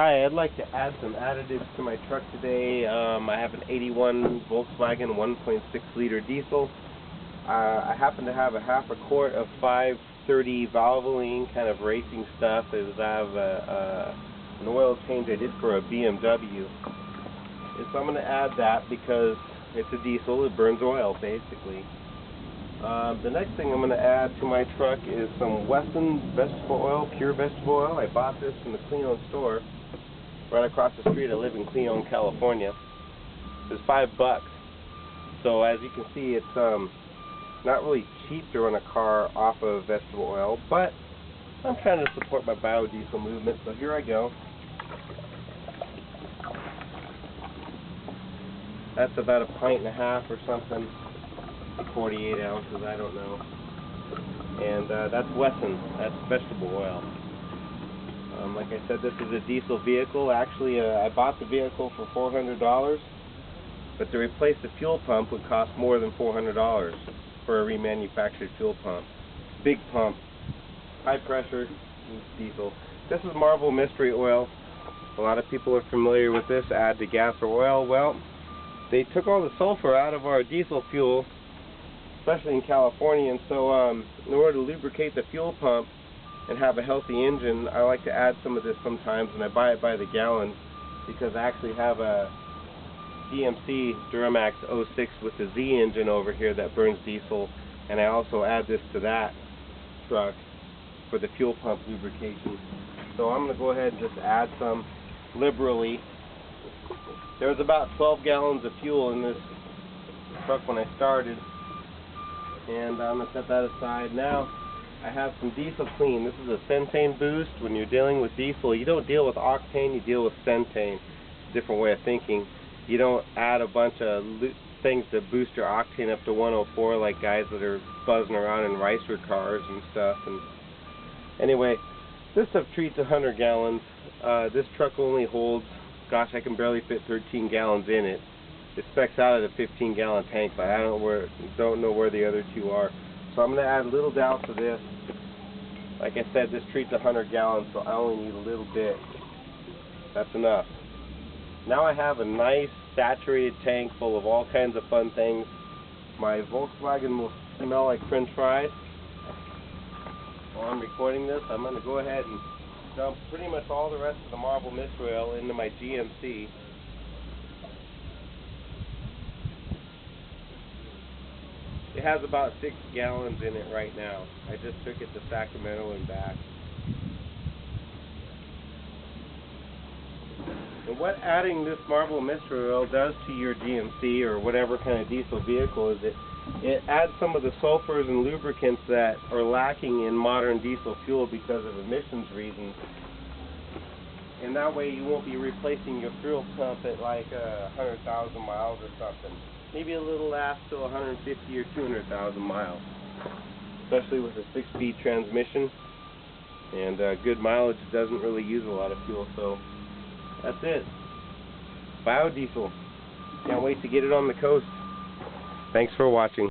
Hi, I'd like to add some additives to my truck today. I have an 81 Volkswagen 1.6 liter diesel. I happen to have a half a quart of 530 Valvoline kind of racing stuff. I have an oil change I did for a BMW. And so I'm going to add that because it's a diesel, it burns oil basically. The next thing I'm going to add to my truck is some Wesson vegetable oil, pure vegetable oil. I bought this from the Cleon store right across the street. I live in Cleon, California. It's $5. So as you can see, it's not really cheap to run a car off of vegetable oil, but I'm trying to support my biodiesel movement, so here I go. That's about a pint and a half or something, 48 ounces, I don't know. And that's Wesson, that's vegetable oil. Like I said, this is a diesel vehicle. Actually, I bought the vehicle for $400, but to replace the fuel pump would cost more than $400 for a remanufactured fuel pump. Big pump, high pressure, diesel. This is Marvel Mystery Oil. A lot of people are familiar with this, add to gas or oil. Well, they took all the sulfur out of our diesel fuel, especially in California, and so in order to lubricate the fuel pump and have a healthy engine, I like to add some of this sometimes, and I buy it by the gallon because I actually have a GMC Duramax 06 with the Z engine over here that burns diesel, and I also add this to that truck for the fuel pump lubrication. So I'm going to go ahead and just add some liberally. There was about 12 gallons of fuel in this truck when I started, and I'm going to set that aside. Now I have some diesel clean. This is a Centane boost. When you're dealing with diesel, you don't deal with octane, you deal with Centane. Different way of thinking. You don't add a bunch of things to boost your octane up to 104 like guys that are buzzing around in racer cars and stuff. And anyway, this stuff treats 100 gallons. This truck only holds, gosh, I can barely fit 13 gallons in it. It specs out at a 15-gallon tank, but I don't know where the other two are. So I'm going to add a little douse of this. Like I said, this treats 100 gallons, so I only need a little bit. That's enough. Now I have a nice saturated tank full of all kinds of fun things. My Volkswagen will smell like French fries. While I'm recording this, I'm going to go ahead and dump pretty much all the rest of the Marvel Mystery Oil into my GMC. It has about 6 gallons in it right now. I just took it to Sacramento and back. And what adding this Marvel Mystery Oil does to your GMC or whatever kind of diesel vehicle is it adds some of the sulfurs and lubricants that are lacking in modern diesel fuel because of emissions reasons. And that way you won't be replacing your fuel pump at like 100,000 miles or something. Maybe a little last till 150 or 200,000 miles. Especially with a 6-speed transmission. And good mileage, doesn't really use a lot of fuel. So that's it. Biodiesel. Can't wait to get it on the coast. Thanks for watching.